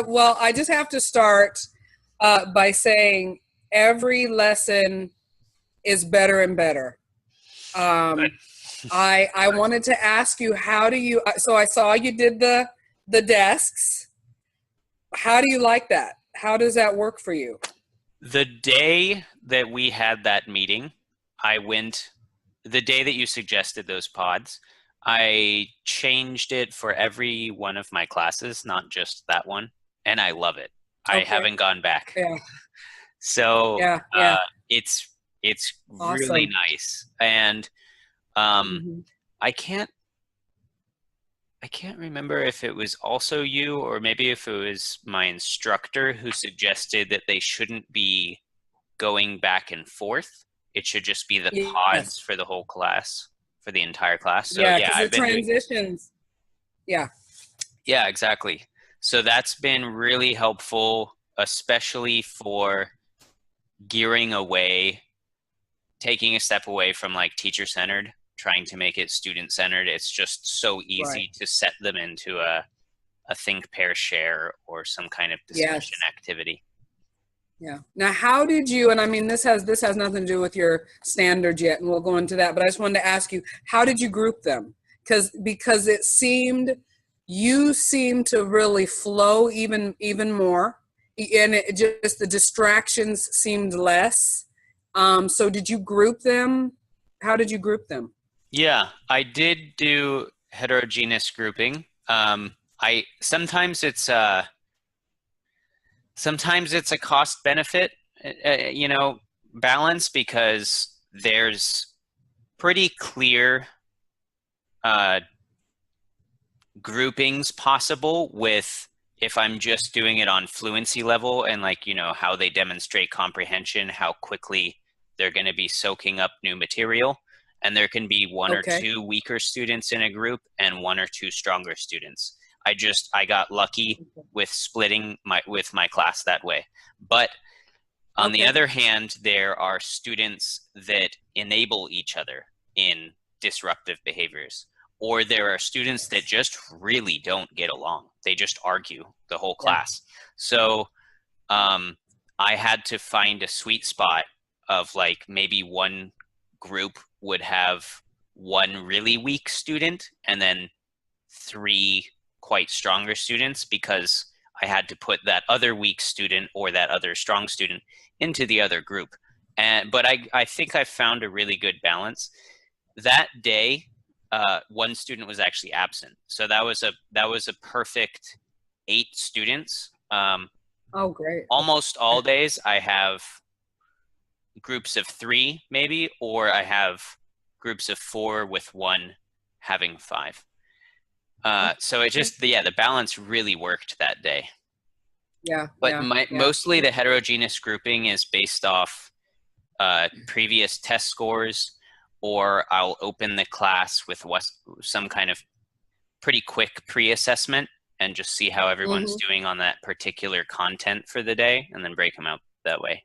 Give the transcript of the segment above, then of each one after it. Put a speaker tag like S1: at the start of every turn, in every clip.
S1: Well, I just have to start by saying every lesson is better and better.
S2: Good.
S1: I wanted to ask you, how do you? So I saw you did the desks. How do you like that? How does that work for you?
S2: The day that we had that meeting, the day that you suggested those pods, I changed it for every one of my classes, not just that one, and I love it. I
S1: Okay.
S2: haven't gone back.
S1: Yeah.
S2: So
S1: Yeah. Yeah.
S2: it's really
S1: Awesome.
S2: nice. And um,
S1: Hmm.
S2: I can't remember if it was also you or maybe if it was my instructor who suggested that they shouldn't be going back and forth. It should just be the
S1: Yes.
S2: pods for the whole class, for the entire class. So
S1: Yeah,
S2: yeah,
S1: because the
S2: I've been doing,
S1: transitions. Yeah.
S2: yeah, exactly. So that's been really helpful, especially for gearing away, taking a step away from like teacher centered, trying to make it student centered. It's just so
S1: Right.
S2: easy to set them into a think, pair, share, or some kind of discussion
S1: Yes.
S2: activity.
S1: Yeah. Now, how did you? And I mean, this has nothing to do with your standards yet, and we'll go into that. But I just wanted to ask you, how did you group them? Because it seemed you seemed to really flow even more, and it just the distractions seemed less. So did you group them? How did you group them?
S2: Yeah, I did do heterogeneous grouping. I sometimes it's a cost benefit, you know, balance because there's pretty clear uh, groupings possible with if I'm just doing it on fluency level and like, you know, how they demonstrate comprehension, how quickly they're going to be soaking up new material. And there can be one or
S1: Okay.
S2: two weaker students in a group and one or two stronger students. I got lucky with splitting with my class that way. But on the
S1: Okay.
S2: other hand, there are students that enable each other in disruptive behaviors, or there are students that just really don't get along. They just argue the whole
S1: Yeah.
S2: class. So um, I had to find a sweet spot of like maybe one group would have one really weak student and then three quite stronger students because I had to put that other weak student or that other strong student into the other group. But I think I found a really good balance. That day, one student was actually absent, so that was a perfect 8 students.
S1: Oh, great.
S2: Almost all
S1: Okay.
S2: days I have groups of 3 maybe, or I have groups of 4 with one having 5. So it
S1: Okay.
S2: just, yeah, the balance really worked that day.
S1: Yeah.
S2: But
S1: Yeah. Yeah.
S2: mostly the heterogeneous grouping is based off previous test scores, or I'll open the class with some kind of pretty quick pre-assessment and just see how everyone's
S1: Hmm.
S2: doing on that particular content for the day, and then break them out that way.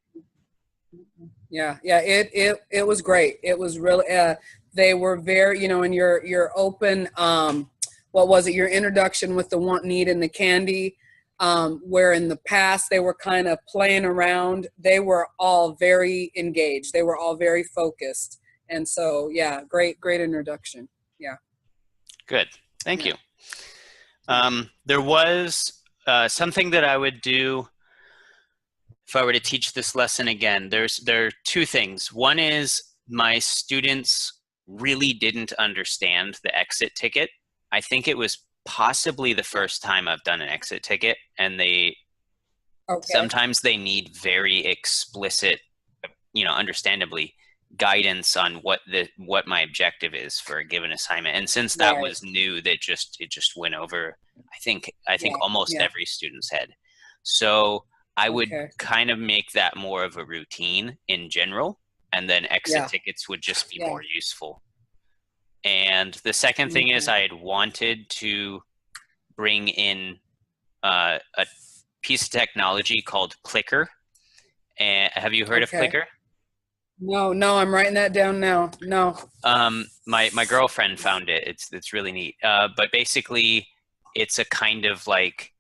S1: Yeah, yeah, it was great. It was really they were very, in your open what was it? Your introduction with the want, need, and the candy, where in the past they were kind of playing around. They were all very engaged. They were all very focused. And so, yeah, great introduction. Yeah.
S2: Good. Thank
S1: Yeah.
S2: you. There was something that I would do if I were to teach this lesson again. There are 2 things. One is my students really didn't understand the exit ticket. I think it was possibly the first time I've done an exit ticket, and
S1: Okay.
S2: sometimes they need very explicit, you know, understandably, guidance on what my objective is for a given assignment. And since that
S1: Right.
S2: was new, that it just went over, I think
S1: Yeah.
S2: almost
S1: Yeah.
S2: every student's head. So I would
S1: Okay.
S2: kind of make that more of a routine in general, and then exit
S1: Yeah.
S2: tickets would just be
S1: Yeah.
S2: more useful. And the second thing is
S1: Okay.
S2: I had wanted to bring in a piece of technology called Clicker. And have you heard of
S1: Okay.
S2: Clicker?
S1: No, no, I'm writing that down now. No.
S2: My girlfriend found it. It's really neat. But basically, it's a kind of like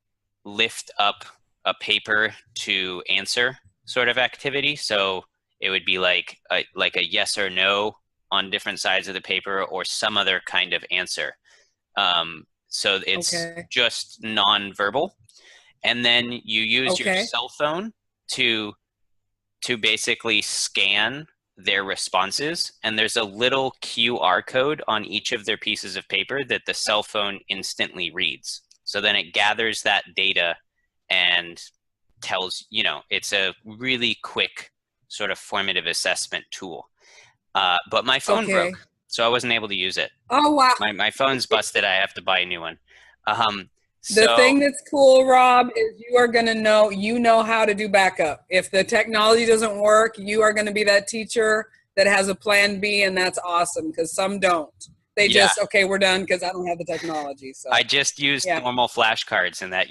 S2: lift up a paper to answer sort of activity. So it would be like a yes or no on different sides of the paper, or some other kind of answer. So it's just nonverbal. And then you use your cell phone to basically scan their responses. And there's a little QR code on each of their pieces of paper that the cell phone instantly reads. So then it gathers that data and tells, it's a really quick sort of formative assessment tool. But my phone broke, so I wasn't able to use it.
S1: Oh, wow.
S2: My phone's busted. I have to buy a new one.
S1: The thing that's cool, Rob, is you are going to know how to do backup. If the technology doesn't work, you are going to be that teacher that has a plan B, and that's awesome, because some don't. They just, okay, we're done because I don't have the technology. So
S2: I just used normal flashcards, and that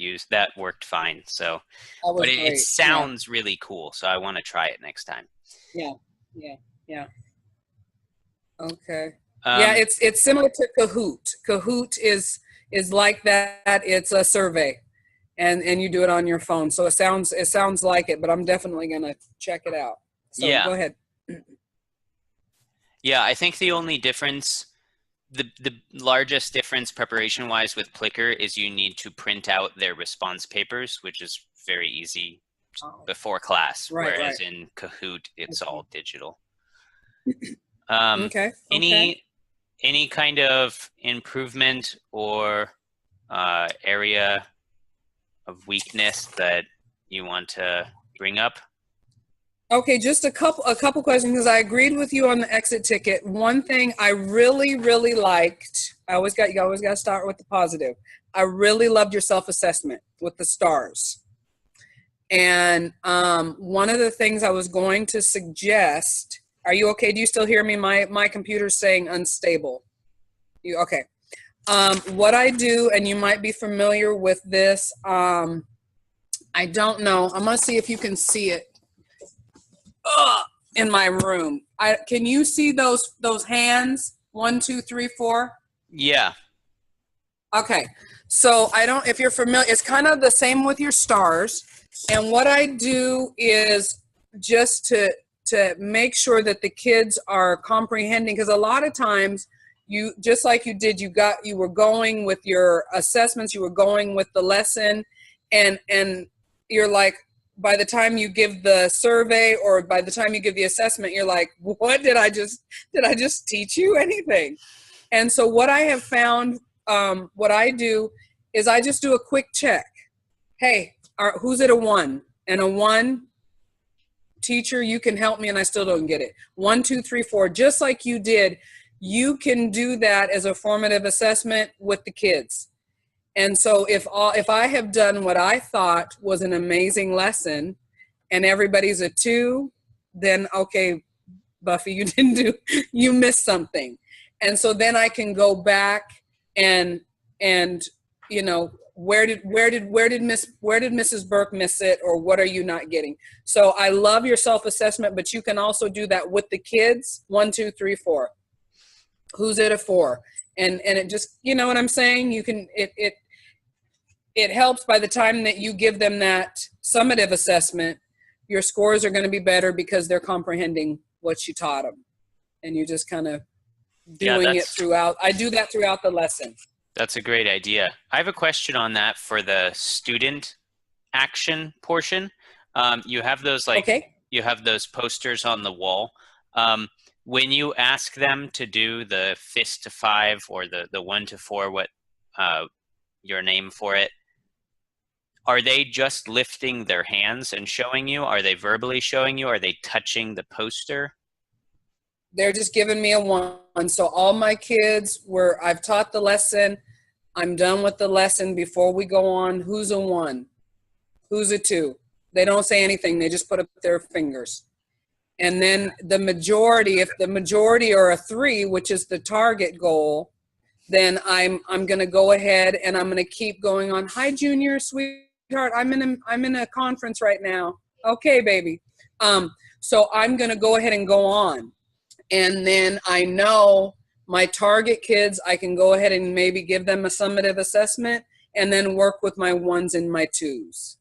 S2: worked fine. So, but it sounds really cool, so I want to try it next time.
S1: Yeah. Okay. It's similar to Kahoot. Kahoot is like that. It's a survey, and you do it on your phone. So it sounds like it, but I'm definitely gonna check it out. So go ahead.
S2: Yeah, I think the only difference, the largest difference preparation wise with Plickr is you need to print out their response papers, which is very easy before class. Whereas in Kahoot, it's all digital. Any kind of improvement or area of weakness that you want to bring up?
S1: Okay, just a couple questions, because I agreed with you on the exit ticket. One thing I really, really liked, you always got to start with the positive. I really loved your self-assessment with the stars. And one of the things I was going to suggest, are you okay? Do you still hear me? My computer's saying unstable. You okay? What I do, and you might be familiar with this, I don't know. I'm gonna see if you can see it in my room. Can you see those hands? 1, 2, 3, 4.
S2: Yeah.
S1: Okay. So if you're familiar, it's kind of the same with your stars. And what I do is just to make sure that the kids are comprehending, because a lot of times you, just like you did, you were going with your assessments, you were going with the lesson, and you're like, by the time you give the survey or by the time you give the assessment, you're like, what did I just teach you anything? And so what I have found, what I do is I just do a quick check. Hey, who's at a 1? And a 1, teacher, you can help me, and I still don't get it. 1, 2, 3, 4, just like you did. You can do that as a formative assessment with the kids. And so if I have done what I thought was an amazing lesson and everybody's a 2, then okay, Buffy, you missed something. And so then I can go back and where did Mrs. Burke miss it, or what are you not getting? So I love your self-assessment, but you can also do that with the kids. 1, 2, 3, 4. Who's at a 4? And it just, you know what I'm saying? You can, it helps by the time that you give them that summative assessment, your scores are going to be better because they're comprehending what you taught them. And you just kind of doing it throughout. I do that throughout the lesson.
S2: That's a great idea. I have a question on that for the student action portion. You have those you have those posters on the wall. When you ask them to do the fist to 5 or the 1 to 4, what your name for it, are they just lifting their hands and showing you? Are they verbally showing you? Are they touching the poster?
S1: They're just giving me a 1. So all my kids I've taught the lesson. I'm done with the lesson. Before we go on, who's a 1? Who's a 2? They don't say anything. They just put up their fingers. And then if the majority are a 3, which is the target goal, then I'm going to go ahead and I'm going to keep going on. Hi, Junior, sweetheart. I'm in a conference right now. Okay, baby. So I'm going to go ahead and go on. And then I know my target kids, I can go ahead and maybe give them a summative assessment. and then work with my ones and my twos.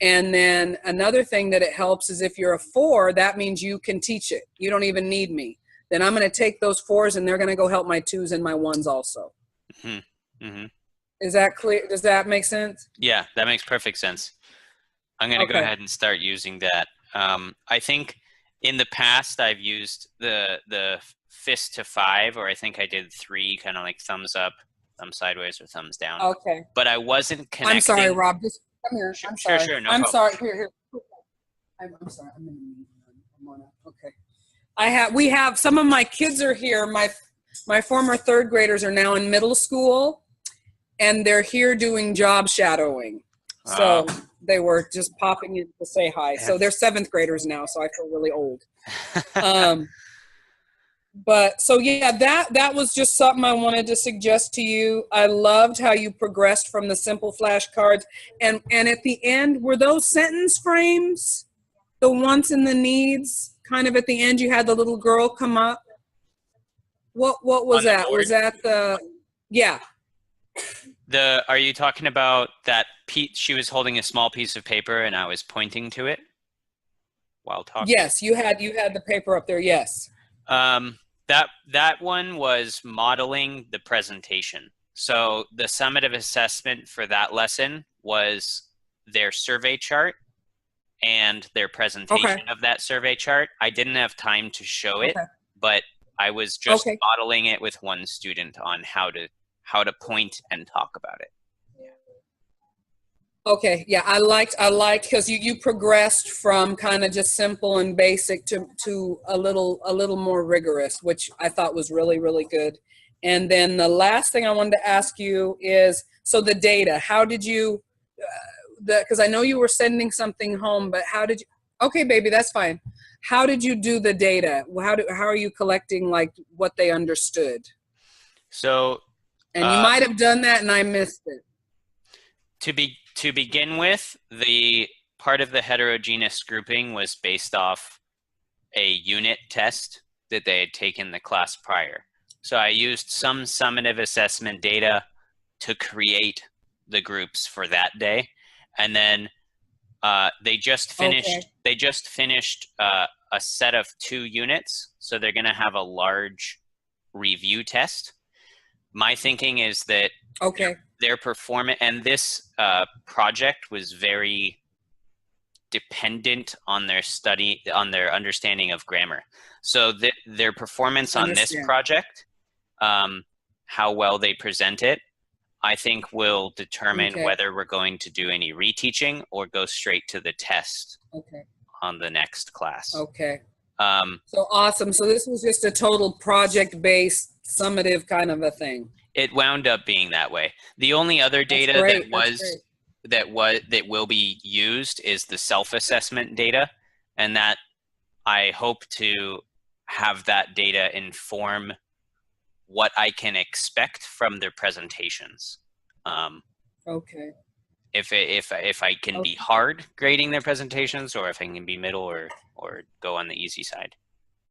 S1: And then another thing that it helps is if you're a 4, that means you can teach it. You don't even need me. Then I'm going to take those 4s and they're going to go help my 2s and my 1s also.
S2: Mm-hmm. Mm-hmm.
S1: Is that clear? Does that make sense?
S2: Yeah, that makes perfect sense. I'm going to go ahead and start using that. I think in the past I've used the fist to 5, or I think I did 3, kind of like thumbs up, thumb sideways, or thumbs down.
S1: Okay.
S2: But I wasn't connecting.
S1: I'm sorry, Rob. Just come here. I'm sorry.
S2: Sure, no
S1: I'm
S2: problem.
S1: sorry. Here. I'm sorry. I'm in a meeting. I'm on a, okay. We have some of my kids are here. My former 3rd graders are now in middle school, and they're here doing job shadowing. So they were just popping in to say hi. So they're 7th graders now, so I feel really old. But so yeah, that was just something I wanted to suggest to you. I loved how you progressed from the simple flashcards, and at the end, were those sentence frames, the wants and the needs? Kind of at the end, you had the little girl come up. What was that? Was that the yeah?
S2: Are you talking about that she was holding a small piece of paper and I was pointing to it while talking?
S1: Yes, you had the paper up there. Yes.
S2: That one was modeling the presentation. So the summative assessment for that lesson was their survey chart and their presentation of that survey chart. I didn't have time to show it, but I was just modeling it with one student on how to point and talk about it.
S1: Okay, yeah, I liked because you progressed from kind of just simple and basic to a little more rigorous, which I thought was really, really good. And then the last thing I wanted to ask you is, so the data, how did you, because I know you were sending something home, but how did you, okay, baby, that's fine. How did you do the data? How are you collecting like what they understood?
S2: So,
S1: and you might have done that and I missed it.
S2: To begin with, the part of the heterogeneous grouping was based off a unit test that they had taken the class prior. So I used some summative assessment data to create the groups for that day. And then they just finished a set of 2 units. So they're going to have a large review test. My thinking is that their performance, and this project was very dependent on their study, on their understanding of grammar. So their performance on this project, how well they present it, I think will determine whether we're going to do any reteaching or go straight to the test on the next class.
S1: Okay. So awesome. So this was just a total project-based summative kind of a thing.
S2: It wound up being that way. The only other data that will be used is the self-assessment data, and that I hope to have that data inform what I can expect from their presentations. If I can be hard grading their presentations, or if I can be middle or go on the easy side.